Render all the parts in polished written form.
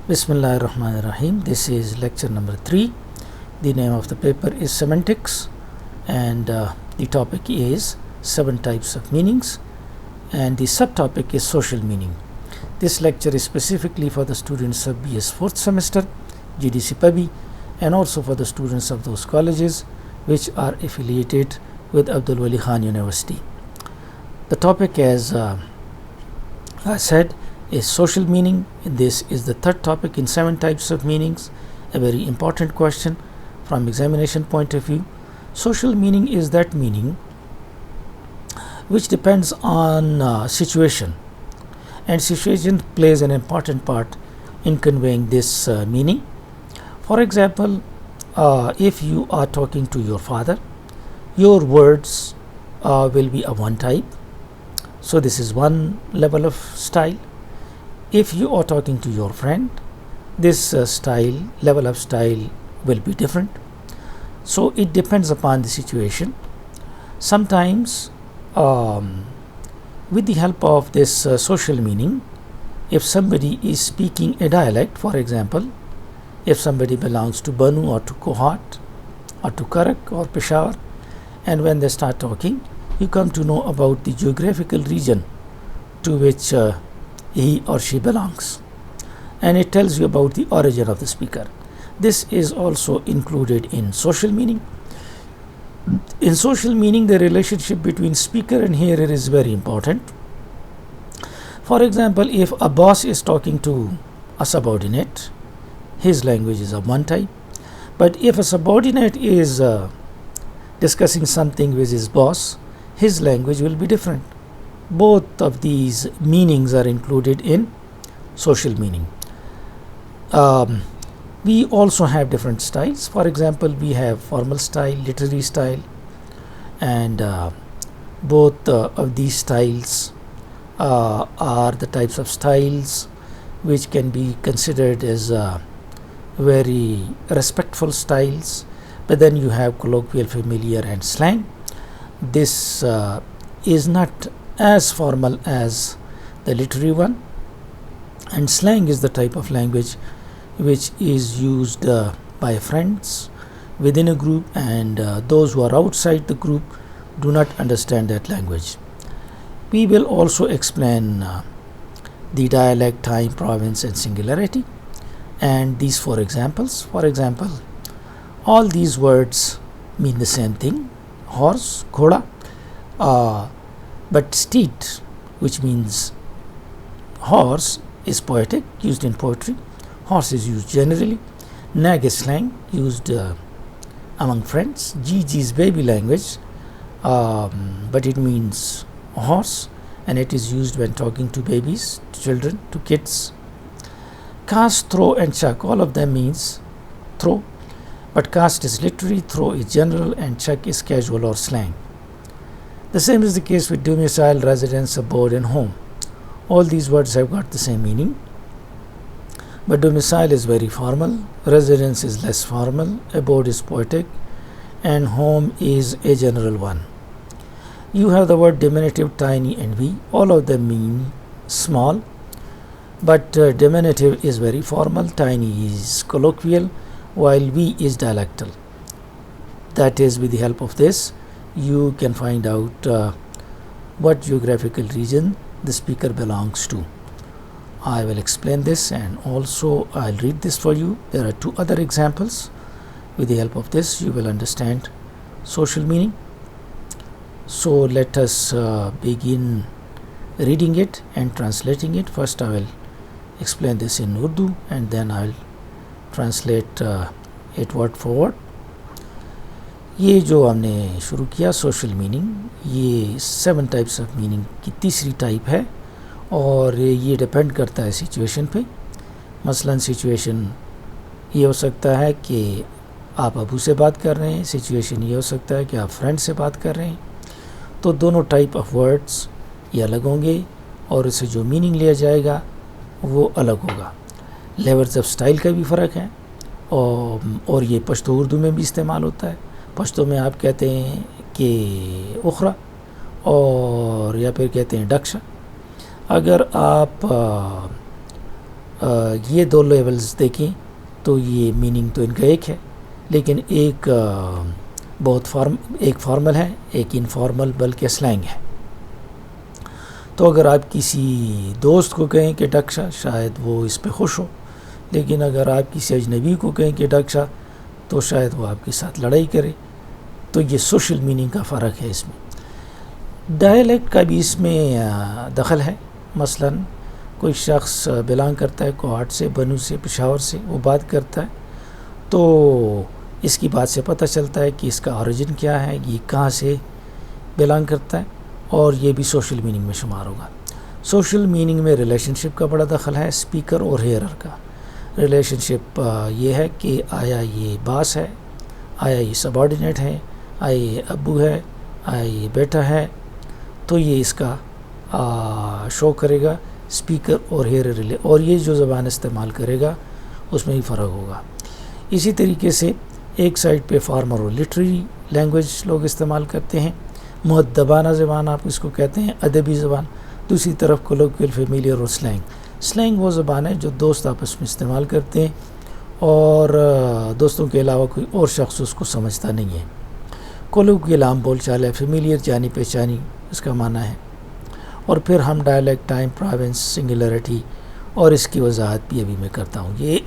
Bismillah ar-Rahman ar-Rahim. This is lecture number 3. The name of the paper is Semantics, and the topic is 7 types of meanings, and the subtopic is social meaning. This lecture is specifically for the students of BS 4th semester, GDC PABI, and also for the students of those colleges which are affiliated with Abdul Wali Khan University. The topic, as I said, is social meaning. This is the third topic in 7 types of meanings, a very important question from examination point of view. Social meaning is that meaning which depends on situation, and situation plays an important part in conveying this meaning. For example, if you are talking to your father, your words will be of one type, so this is one level of style. If you are talking to your friend, this level of style will be different. So it depends upon the situation. Sometimes with the help of this social meaning, if somebody is speaking a dialect, for example, if somebody belongs to Banu or to Kohat or to Karak or Peshawar, and when they start talking, you come to know about the geographical region to which he or she belongs, and it tells you about the origin of the speaker. This is also included in social meaning. In social meaning, the relationship between speaker and hearer is very important. For example, if a boss is talking to a subordinate, his language is of one type. But if a subordinate is discussing something with his boss, his language will be different. Both of these meanings are included in social meaning. We also have different styles. For example, we have formal style, literary style, and both of these styles are the types of styles which can be considered as very respectful styles. But then you have colloquial, familiar, and slang. This is not as formal as the literary one, and slang is the type of language which is used by friends within a group, and those who are outside the group do not understand that language. We will also explain the dialect, time, province, and singularity, and these 4 examples. For example, all these words mean the same thing: horse, ghoda, but steed, which means horse, is poetic, used in poetry. Horse is used generally. Nag is slang, used among friends. Gigi is baby language, but it means horse, and it is used when talking to babies, to children, to kids. Cast, throw, and chuck, all of them means throw, but cast is literary, throw is general, and chuck is casual or slang. The same is the case with domicile, residence, abode, and home. All these words have got the same meaning, but domicile is very formal, residence is less formal, abode is poetic, and home is a general one. You have the word diminutive, tiny, and wee. All of them mean small, but diminutive is very formal, tiny is colloquial, while wee is dialectal. That is, with the help of this, you can find out what geographical region the speaker belongs to. I will explain this, and also I'll read this for you. There are 2 other examples. With the help of this, you will understand social meaning. So let us begin reading it and translating it. First I will explain this in Urdu, and then I'll translate it word for word. یہ جو ہم نے شروع کیا social meaning, یہ 7 types of meaning کی تیسری type ہے، اور یہ ڈپینڈ کرتا ہے سچویشن پہ. مثلا سچویشن یہ ہو سکتا ہے کہ آپ ابو سے بات کر رہے ہیں، سچویشن یہ ہو سکتا ہے کہ آپ فرینڈ سے بات کر رہے ہیں. تو دونوں ٹائپ آف ورڈز یہ الگ ہوں گے، اور اسے جو میننگ لیا جائے گا وہ الگ ہوگا. لیولز آف سٹائل کا بھی فرق ہے، اور یہ پشتو اردو میں بھی استعمال ہوتا ہے. پشتو میں آپ کہتے ہیں کہ اخرا، اور یا پھر کہتے ہیں ڈکشا. اگر آپ یہ دو لیولز دیکھیں تو یہ میننگ تو ان کا ایک ہے، لیکن ایک ایک فارمل ہے، ایک انفارمل بلکہ سلینگ ہے۔ تو اگر آپ کسی دوست کو کہیں کہ ڈکشا، شاید وہ اس پہ خوش ہو، لیکن اگر آپ کسی اجنبی کو کہیں کہ ڈکشا تو شاید وہ آپ کے ساتھ لڑائی کرے۔ تو یہ سوشل میننگ کا فرق ہے اس میں۔ ڈائلیکٹ کا بھی اس میں دخل ہے۔ مثلا کوئی شخص بلانگ کرتا ہے کوہاٹ سے، بنو سے، پشاور سے، وہ بات کرتا ہے تو اس کی بات سے پتہ چلتا ہے کہ اس کا اوریجن کیا ہے، یہ کہاں سے بلانگ کرتا ہے، اور یہ بھی سوشل میننگ میں شمار ہوگا۔ سوشل میننگ میں ریلیشن شپ کا بڑا دخل ہے، اسپیکر اور ہیئرر کا۔ ریلیشن شپ یہ ہے کہ آیا یہ باس ہے، آیا یہ سبارڈینیٹ ہے، آیا یہ ابو ہے، آیا یہ بیٹا ہے، تو یہ اس کا شو کرے گا اسپیکر اور ہیئرر، اور یہ جو زبان استعمال کرے گا اس میں ہی فرق ہوگا۔ اسی طریقے سے ایک سائڈ پہ فارمر اور لٹری لینگویج لوگ استعمال کرتے ہیں، مؤدبانہ زبان آپ اس کو کہتے ہیں، ادبی زبان۔ دوسری طرف کولوکیل، فیملیئر اور سلینگ۔ سلینگ وہ زبان ہے جو دوست آپس میں استعمال کرتے ہیں اور دوستوں کے علاوہ کوئی اور شخص اس کو سمجھتا نہیں ہے۔ کولوکیل عام بول چال ہے، فیملیئر جانی پہچانی اس کا معنی ہے، اور پھر ہم ڈائلیکٹ، ٹائم، پروونس، سنگولرٹی اور اس کی وضاحت بھی ابھی میں کرتا ہوں۔ یہ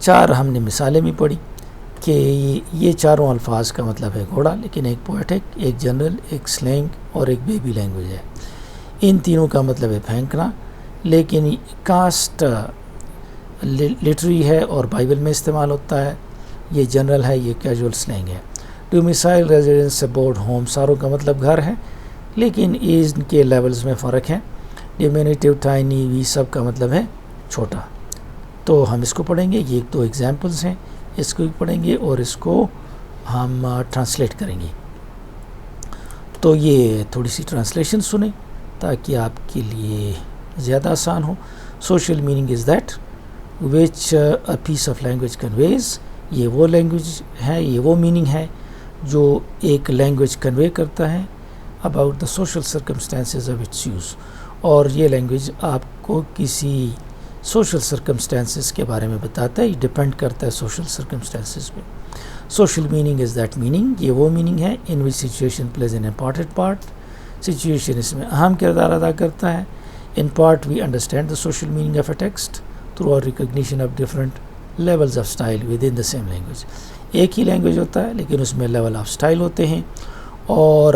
چار ہم نے مثالیں بھی پڑھی کہ یہ چاروں الفاظ کا مطلب ہے گھوڑا، لیکن ایک پوئٹک، ایک جنرل، ایک سلینگ اور ایک بیبی لینگویج ہے۔ ان تینوں کا مطلب ہے پھینکنا، لیکن کاسٹ لٹری ہے اور بائبل میں استعمال ہوتا ہے، یہ جنرل ہے، یہ کیجول سلینگ ہے۔ ڈومیسائل، ریزیڈنس، ابورڈ، ہوم، ساروں کا مطلب گھر ہے، لیکن ان کے لیولز میں فرق ہے۔ ڈیمینیٹیو، ٹائنی، وی سب کا مطلب ہے چھوٹا۔ تو ہم اس کو پڑھیں گے، یہ دو ایگزامپلس ہیں، اس کو بھی پڑھیں گے اور اس کو ہم ٹرانسلیٹ کریں گے۔ تو یہ تھوڑی سی ٹرانسلیشن سنیں تاکہ آپ کے لیے زیادہ آسان ہو۔ Social meaning is that which a piece of language conveys, یہ وہ لینگویج ہے، یہ وہ میننگ ہے جو ایک لینگویج کنوے کرتا ہے about the social circumstances of its use, اور یہ لینگویج آپ کو کسی سوشل سرکمسٹانسز کے بارے میں بتاتا ہے، یہ ڈپینڈ کرتا ہے سوشل سرکمسٹانسز پہ۔ Social meaning is that meaning, یہ وہ میننگ ہے in which situation plays an important part, situation اس میں اہم کردار ادا کرتا ہے۔ In part we understand the social meaning of a text through our recognition of different levels of style within the same language. ایک ہی language ہوتا ہے لیکن اس میں لیول آف اسٹائل ہوتے ہیں، اور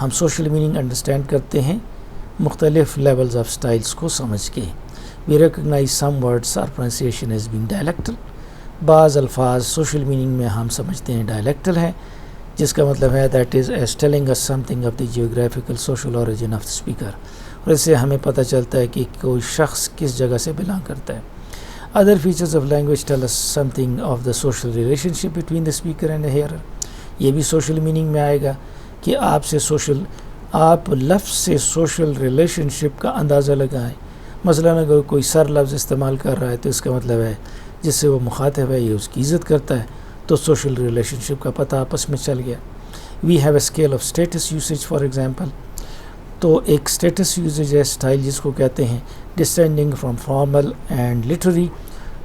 ہم سوشل میننگ انڈرسٹینڈ کرتے ہیں مختلف لیولز آف اسٹائلس کو سمجھ کے۔ We recognize some words or pronunciation as being dialectal۔ بعض الفاظ سوشل میننگ میں ہم سمجھتے ہیں ڈائلیکٹل ہے، جس کا مطلب ہے that is as telling us something of the geographical social origin of the speaker، اور اس سے ہمیں پتہ چلتا ہے کہ کوئی شخص کس جگہ سے بلانگ کرتا ہے۔ Other features of language tell us something of the social relationship between the speaker and the hearer۔ یہ بھی سوشل میننگ میں آئے گا کہ آپ لفظ سے سوشل ریلیشن شپ کا اندازہ لگائیں۔ مثلا اگر کوئی سر لفظ استعمال کر رہا ہے تو اس کا مطلب ہے جس سے وہ مخاطب ہے یہ اس کی عزت کرتا ہے، تو سوشل ریلیشن شپ کا پتہ آپس میں چل گیا۔ We have a scale of status usage for example, تو ایک اسٹیٹس یوزیج ہے، اسٹائل جس کو کہتے ہیں، descending from formal and literary,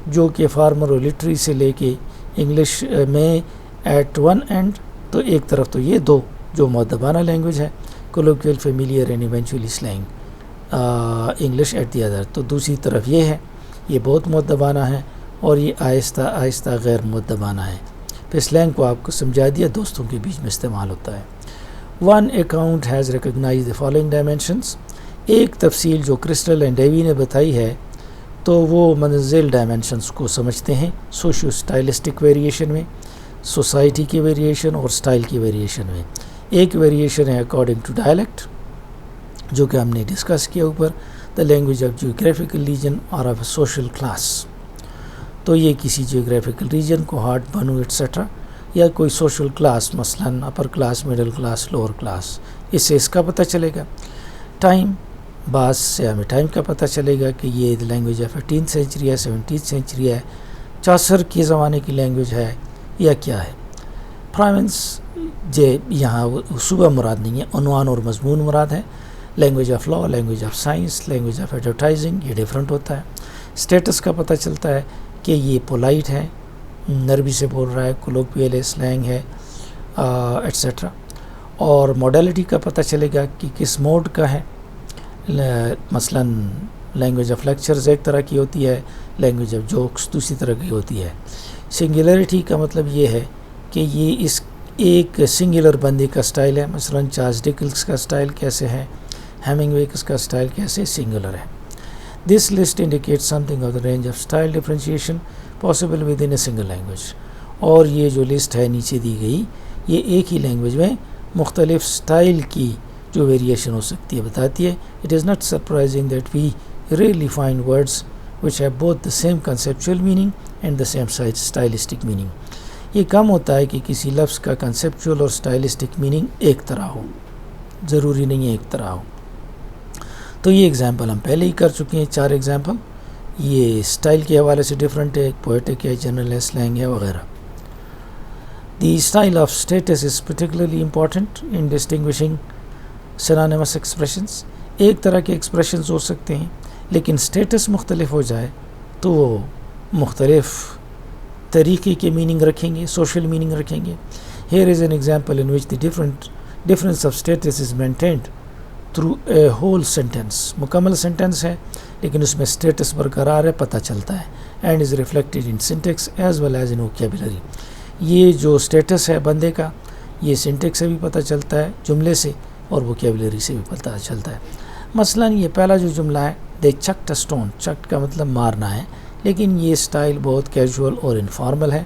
جو کہ فارمل اور لٹری سے لے کے انگلش میں ایٹ ون اینڈ، تو ایک طرف تو یہ دو جو مؤدبانہ لینگویج ہے، colloquial, familiar and eventually slang, English at the other, تو دوسری طرف یہ ہے، یہ بہت مؤدبانہ ہے اور یہ آہستہ آہستہ غیر مؤدبانہ ہے۔ پھر سلینگ کو آپ کو سمجھا دیا، دوستوں کے بیچ میں استعمال ہوتا ہے۔ One account has recognised the following dimensions, ایک تفصیل جو کرسٹل اینڈ ڈیوی نے بتائی ہے تو وہ منزل ڈائمینشنس کو سمجھتے ہیں، سوشیو اسٹائلسٹک ویریشن میں، سوسائٹی کی ویریشن اور اسٹائل کی ویریشن میں۔ ایک ویریشن ہے اکارڈنگ ٹو ڈائلیکٹ، جو کہ ہم نے ڈسکس کیا اوپر، the language of geographical region اور آف اے سوشل کلاس، تو یہ کسی جیوگرافیکل ریجن کو ہارٹ، بنو ایٹسٹرا، یا کوئی سوشل کلاس، مثلا upper class, middle class, lower class, اس سے اس کا پتہ چلے گا۔ ٹائم، بعض سے ہمیں ٹائم کا پتہ چلے گا کہ یہ لینگویج آف 18th سینچری ہے، 17th سینچری ہے، چاثر کے زمانے کی لینگویج ہے یا کیا ہے۔ پروونس، یہاں صوبہ مراد نہیں ہے، عنوان اور مضمون مراد ہے۔ Language of law, language of science, language of advertising, یہ ڈیفرنٹ ہوتا ہے. اسٹیٹس کا پتہ چلتا ہے کہ یہ پولائٹ ہے، نرمی سے بول رہا ہے، کولوکویل ہے، سلینگ ہے ایٹسیٹرا. اور موڈیلٹی کا پتہ چلے گا کہ کس موڈ کا ہے. مثلا لینگویج آف لیکچرز ایک طرح کی ہوتی ہے، لینگویج آف جوکس دوسری طرح کی ہوتی ہے. سنگولیرٹی کا مطلب یہ ہے کہ یہ اس ایک سنگولر بندے کا سٹائل ہے. مثلا چارلس ڈکنس کا سٹائل کیسے ہے، ہیمنگ وے کا سٹائل کیسے سنگولر ہے. This list indicate some thing of the range of style differentiation possible with in a single language. اور یہ جو لسٹ ہے نیچے دی گئی، یہ ایک ہی لینگویج میں مختلف سٹائل کی جو ویریشن ہو سکتی ہے بتاتی ہے. It is not surprising that we rarely find words which have both the same conceptual meaning and the same stylistic meaning. یہ کم ہوتا ہے کہ کسی لفظ کا کنسیپچول اور اسٹائلسٹک میننگ ایک طرح ہو، ضروری نہیں ہے ایک طرح ہو. تو یہ ایگزامپل ہم پہلے ہی کر چکے ہیں، 4 ایگزامپل. یہ اسٹائل کے حوالے سے ڈفرینٹ ہے، پوئٹک ہے، جنرل ہے، سلینگ ہے وغیرہ. The style of states is particularly important in distinguishing synonymous expressions. ایک طرح کے ایکسپریشنز ہو سکتے ہیں لیکن اسٹیٹس مختلف ہو جائے تو وہ مختلف طریقے کے میننگ رکھیں گے، سوشل میننگ رکھیں گے. Here is an example in which the difference of status is maintained through a whole sentence. مکمل سینٹنس ہے لیکن اس میں اسٹیٹس برقرار ہے، پتہ چلتا ہے. And is reflected in syntax as well as in vocabulary. یہ جو اسٹیٹس ہے بندے کا، یہ سینٹیکس سے بھی پتہ چلتا ہے، جملے سے، اور ووکیبلری سے بھی پتہ چلتا ہے. مثلا یہ پہلا جو جملہ ہے، they chucked a stone. chucked کا مطلب مارنا ہے، لیکن یہ سٹائل بہت کیجول اور انفارمل ہے.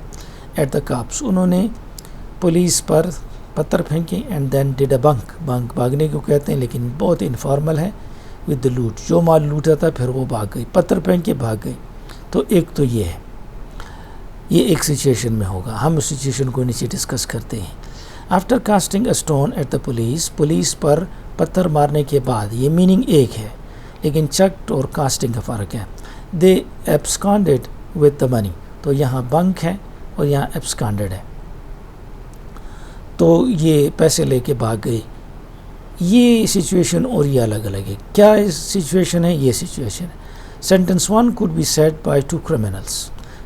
ایٹ دا کاپس، انہوں نے پولیس پر پتھر پھینکے. And then did a bunk. Bunk بھاگنے کو کہتے ہیں لیکن بہت انفارمل ہے. ود دا لوٹ، جو مال لوٹا تھا پھر وہ بھاگ گئی، پتھر پھینک کے بھاگ گئی. تو ایک تو یہ ہے، یہ ایک سچویشن میں ہوگا. ہم اس سچویشن کو نیچے ڈسکس کرتے ہیں. After casting a stone at the police, police پر پتھر مارنے کے بعد، یہ میننگ ایک ہے لیکن چکڈ اور کاسٹنگ کا فرق ہے. دے ایبسکانڈیڈ ود دا منی. تو یہاں بنک ہے اور یہاں ایبسکانڈیڈ ہے، تو یہ پیسے لے کے بھاگ گئے. یہ سچویشن اور یہ الگ الگ ہے. کیا سچویشن ہے؟ یہ سچویشن ہے. Sentence 1 could be said by 2 criminals.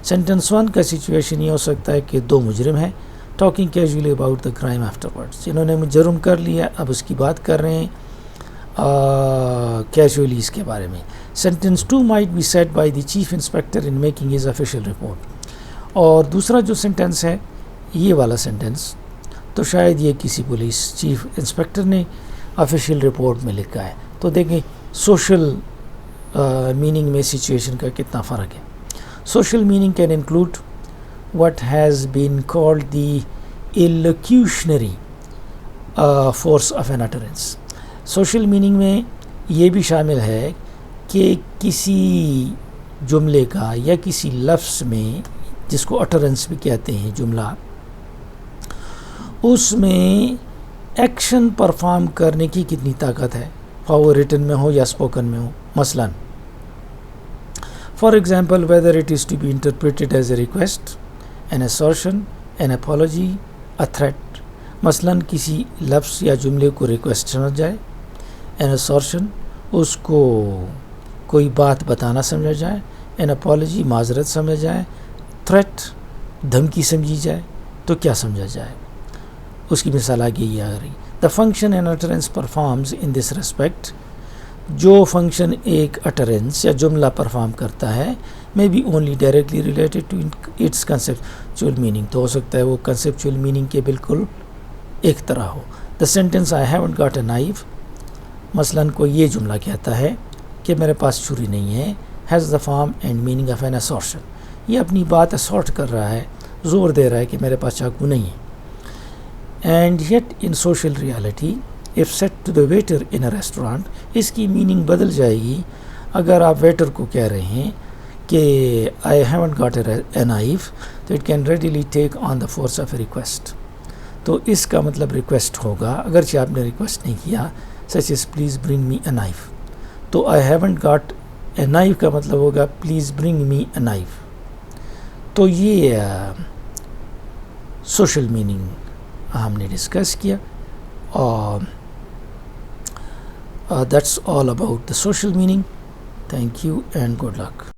Sentence 1 کا سچویشن یہ ہو سکتا ہے کہ 2 مجرم ہیں، talking casually about the crime after words. انہوں نے جرم کر لیا، اب اس کی بات کر رہے ہیں کیجولی اس کے بارے میں. Sentence 2 might be said by the chief inspector in making his official report. اور دوسرا جو سینٹنس ہے، یہ والا سینٹنس، تو شاید یہ کسی پولیس چیف انسپیکٹر نے آفیشیل رپورٹ میں لکھا ہے. تو دیکھیں سوشل میننگ میں سچویشن کا کتنا فرق ہے. Social meaning can include what has been called the illocutionary force of an utterance. Social meaning میں یہ بھی شامل ہے کہ کسی جملے کا یا کسی لفظ میں، جس کو اٹرنس بھی کہتے ہیں جملہ، اس میں ایکشن پرفارم کرنے کی کتنی طاقت ہے، خواہ وہ ریٹن میں ہو یا اسپوکن میں ہو. مثلا for example whether it is to be interpreted as a request, an assertion, an apology, a threat. مثلا کسی لفظ یا جملے کو ریکویسٹ سمجھ جائے، an assertion اس کو کوئی بات بتانا سمجھا جائے، an apology معذرت سمجھا جائے، threat دھمکی سمجھی جائے، تو کیا سمجھا جائے؟ اس کی مثال آگے یہ آ رہی. The function an utterance performs in this respect. جو فنکشن ایک اٹرنس یا جملہ پرفارم کرتا ہے may be only directly related to its conceptual meaning. تو ہو سکتا ہے وہ conceptual meaning کے بالکل ایک طرح ہو. The sentence I haven't got a knife. مثلا کوئی یہ جملہ کہتا ہے کہ میرے پاس چھری نہیں ہے، has the form and meaning of an assertion. یہ اپنی بات assault کر رہا ہے، زور دے رہا ہے کہ میرے پاس چاقو نہیں ہے. And yet in social reality, if said to the waiter in a restaurant, اس کی میننگ بدل جائے گی اگر آپ ویٹر کو کہہ رہے ہیں کہ I haven't got a knife, تو it can readily take on the force of a request. تو اس کا مطلب ریکویسٹ ہوگا، اگرچہ آپ نے ریکویسٹ نہیں کیا، such as please bring me a knife. تو I haven't got a knife کا مطلب ہوگا please bring me a knife. تو یہ سوشل میننگ ہم نے ڈسکس کیا. اور That's all about the social meaning. Thank you and good luck.